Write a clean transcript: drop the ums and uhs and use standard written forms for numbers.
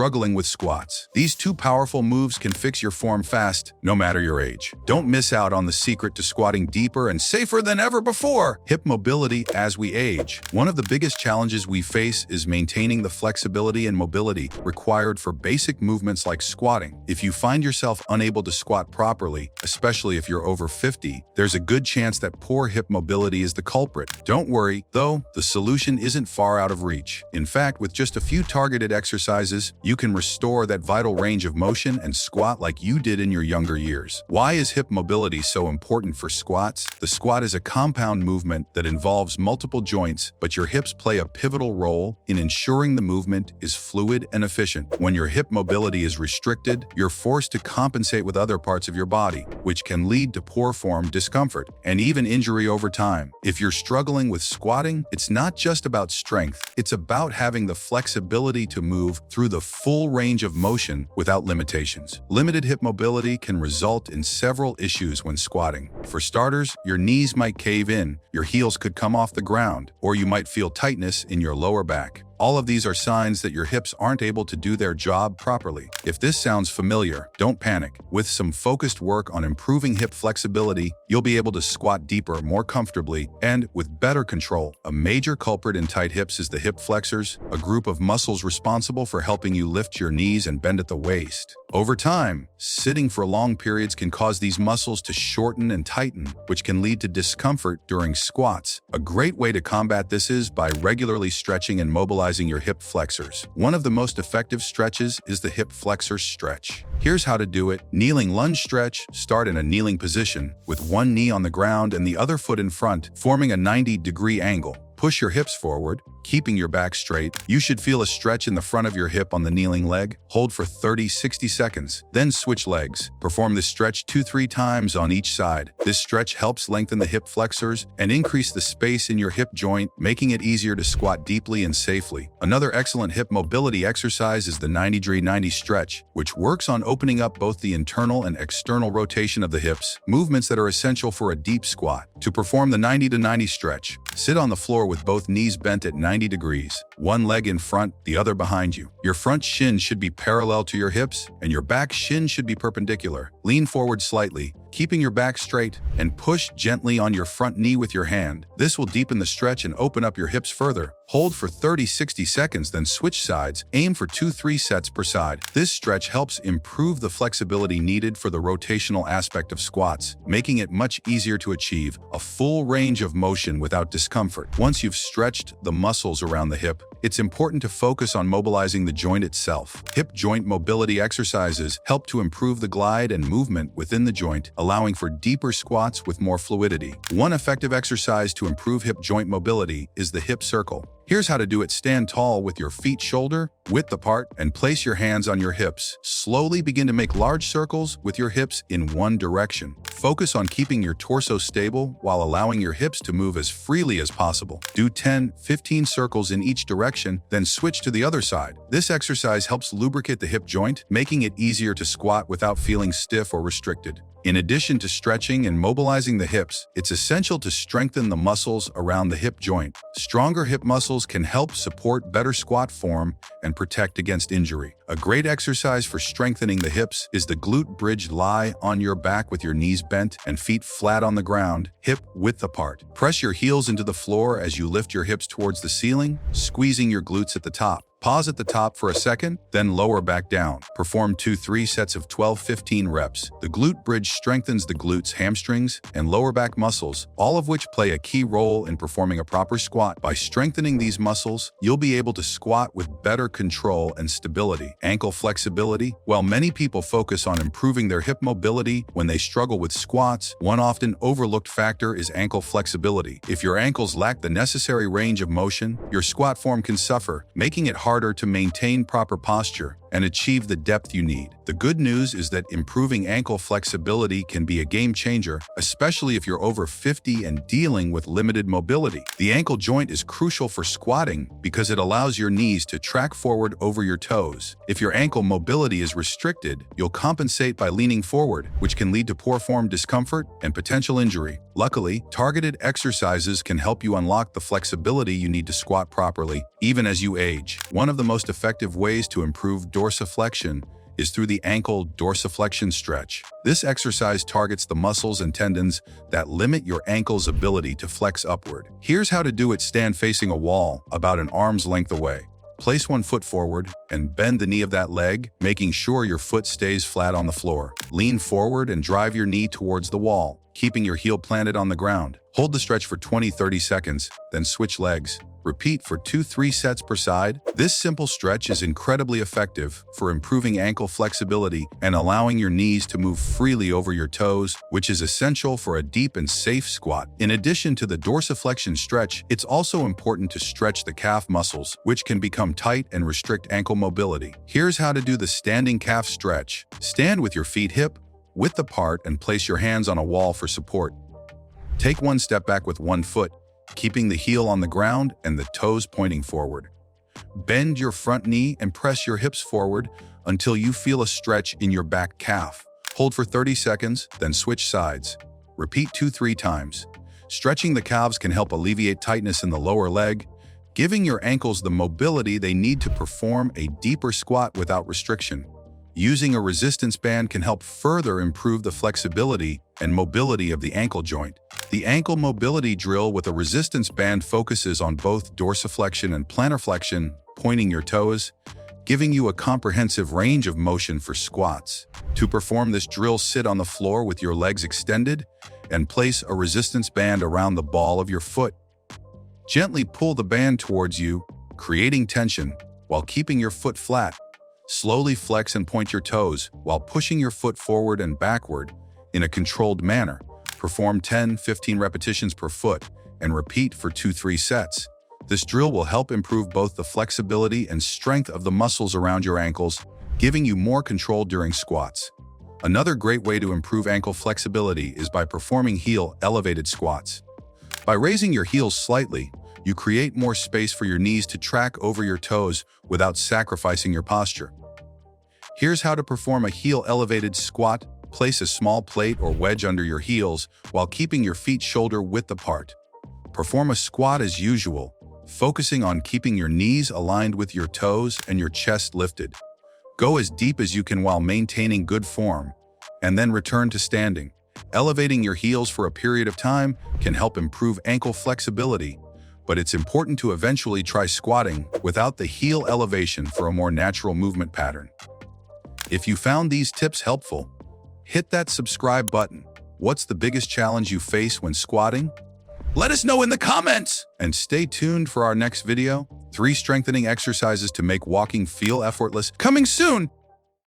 struggling with squats. These two powerful moves can fix your form fast, no matter your age. Don't miss out on the secret to squatting deeper and safer than ever before. Hip mobility as we age. One of the biggest challenges we face is maintaining the flexibility and mobility required for basic movements like squatting. If you find yourself unable to squat properly, especially if you're over 50, there's a good chance that poor hip mobility is the culprit. Don't worry, though, the solution isn't far out of reach. In fact, with just a few targeted exercises, you can restore that vital range of motion and squat like you did in your younger years. Why is hip mobility so important for squats? The squat is a compound movement that involves multiple joints, but your hips play a pivotal role in ensuring the movement is fluid and efficient. When your hip mobility is restricted, you're forced to compensate with other parts of your body, which can lead to poor form, discomfort, and even injury over time. If you're struggling with squatting, it's not just about strength, it's about having the flexibility to move through the full range of motion without limitations. Limited hip mobility can result in several issues when squatting. For starters, your knees might cave in, your heels could come off the ground, or you might feel tightness in your lower back. All of these are signs that your hips aren't able to do their job properly. If this sounds familiar, don't panic. With some focused work on improving hip flexibility, you'll be able to squat deeper, more comfortably, and with better control. A major culprit in tight hips is the hip flexors, a group of muscles responsible for helping you lift your knees and bend at the waist. Over time, sitting for long periods can cause these muscles to shorten and tighten, which can lead to discomfort during squats. A great way to combat this is by regularly stretching and mobilizing your hip flexors. One of the most effective stretches is the hip flexor stretch. Here's how to do it. Kneeling lunge stretch. Start in a kneeling position with one knee on the ground and the other foot in front, forming a 90-degree angle. Push your hips forward, keeping your back straight. You should feel a stretch in the front of your hip on the kneeling leg. Hold for 30-60 seconds. Then switch legs. Perform this stretch 2-3 times on each side. This stretch helps lengthen the hip flexors and increase the space in your hip joint, making it easier to squat deeply and safely. Another excellent hip mobility exercise is the 90-degree 90 stretch, which works on opening up both the internal and external rotation of the hips, movements that are essential for a deep squat. To perform the 90-90 stretch, sit on the floor with both knees bent at 90 degrees, one leg in front, the other behind you. Your front shin should be parallel to your hips, and your back shin should be perpendicular. Lean forward slightly, keeping your back straight, and push gently on your front knee with your hand. This will deepen the stretch and open up your hips further. Hold for 30-60 seconds, then switch sides. Aim for 2-3 sets per side. This stretch helps improve the flexibility needed for the rotational aspect of squats, making it much easier to achieve a full range of motion without discomfort. Once you've stretched the muscles around the hip, it's important to focus on mobilizing the joint itself. Hip joint mobility exercises help to improve the glide and movement within the joint, allowing for deeper squats with more fluidity. One effective exercise to improve hip joint mobility is the hip circle. Here's how to do it. Stand tall with your feet shoulder width apart and place your hands on your hips. Slowly begin to make large circles with your hips in one direction. Focus on keeping your torso stable while allowing your hips to move as freely as possible. Do 10-15 circles in each direction, then switch to the other side. This exercise helps lubricate the hip joint, making it easier to squat without feeling stiff or restricted. In addition to stretching and mobilizing the hips, it's essential to strengthen the muscles around the hip joint. Stronger hip muscles can help support better squat form and protect against injury. A great exercise for strengthening the hips is the glute bridge. Lie on your back with your knees bent and feet flat on the ground, hip width apart. Press your heels into the floor as you lift your hips towards the ceiling, squeezing your glutes at the top. Pause at the top for a second, then lower back down. Perform 2-3 sets of 12-15 reps. The glute bridge strengthens the glutes, hamstrings, and lower back muscles, all of which play a key role in performing a proper squat. By strengthening these muscles, you'll be able to squat with better control and stability. Ankle flexibility. While many people focus on improving their hip mobility when they struggle with squats, one often overlooked factor is ankle flexibility. If your ankles lack the necessary range of motion, your squat form can suffer, making it harder to maintain proper posture and achieve the depth you need. The good news is that improving ankle flexibility can be a game changer, especially if you're over 50 and dealing with limited mobility. The ankle joint is crucial for squatting because it allows your knees to track forward over your toes. If your ankle mobility is restricted, you'll compensate by leaning forward, which can lead to poor form discomfort and potential injury. Luckily, targeted exercises can help you unlock the flexibility you need to squat properly, even as you age. One of the most effective ways to improve dorsiflexion is through the ankle dorsiflexion stretch. This exercise targets the muscles and tendons that limit your ankle's ability to flex upward. Here's how to do it. Stand facing a wall about an arm's length away. Place one foot forward and bend the knee of that leg, making sure your foot stays flat on the floor. Lean forward and drive your knee towards the wall, keeping your heel planted on the ground. Hold the stretch for 20-30 seconds, then switch legs. Repeat for 2-3 sets per side. This simple stretch is incredibly effective for improving ankle flexibility and allowing your knees to move freely over your toes, which is essential for a deep and safe squat. In addition to the dorsiflexion stretch, it's also important to stretch the calf muscles, which can become tight and restrict ankle mobility. Here's how to do the standing calf stretch. Stand with your feet hip-width apart and place your hands on a wall for support. Take one step back with one foot, keeping the heel on the ground and the toes pointing forward. Bend your front knee and press your hips forward until you feel a stretch in your back calf. Hold for 30 seconds, then switch sides. Repeat 2-3 times. Stretching the calves can help alleviate tightness in the lower leg, giving your ankles the mobility they need to perform a deeper squat without restriction. Using a resistance band can help further improve the flexibility and mobility of the ankle joint. The ankle mobility drill with a resistance band focuses on both dorsiflexion and plantar flexion, pointing your toes, giving you a comprehensive range of motion for squats. To perform this drill, sit on the floor with your legs extended and place a resistance band around the ball of your foot. Gently pull the band towards you, creating tension while keeping your foot flat. Slowly flex and point your toes while pushing your foot forward and backward in a controlled manner. Perform 10-15 repetitions per foot and repeat for 2-3 sets. This drill will help improve both the flexibility and strength of the muscles around your ankles, giving you more control during squats. Another great way to improve ankle flexibility is by performing heel elevated squats. By raising your heels slightly, you create more space for your knees to track over your toes without sacrificing your posture. Here's how to perform a heel elevated squat. Place a small plate or wedge under your heels while keeping your feet shoulder width apart. Perform a squat as usual, focusing on keeping your knees aligned with your toes and your chest lifted. Go as deep as you can while maintaining good form, and then return to standing. Elevating your heels for a period of time can help improve ankle flexibility, but it's important to eventually try squatting without the heel elevation for a more natural movement pattern. If you found these tips helpful, hit that subscribe button. What's the biggest challenge you face when squatting? Let us know in the comments! And stay tuned for our next video, 3 strengthening exercises to make walking feel effortless, coming soon!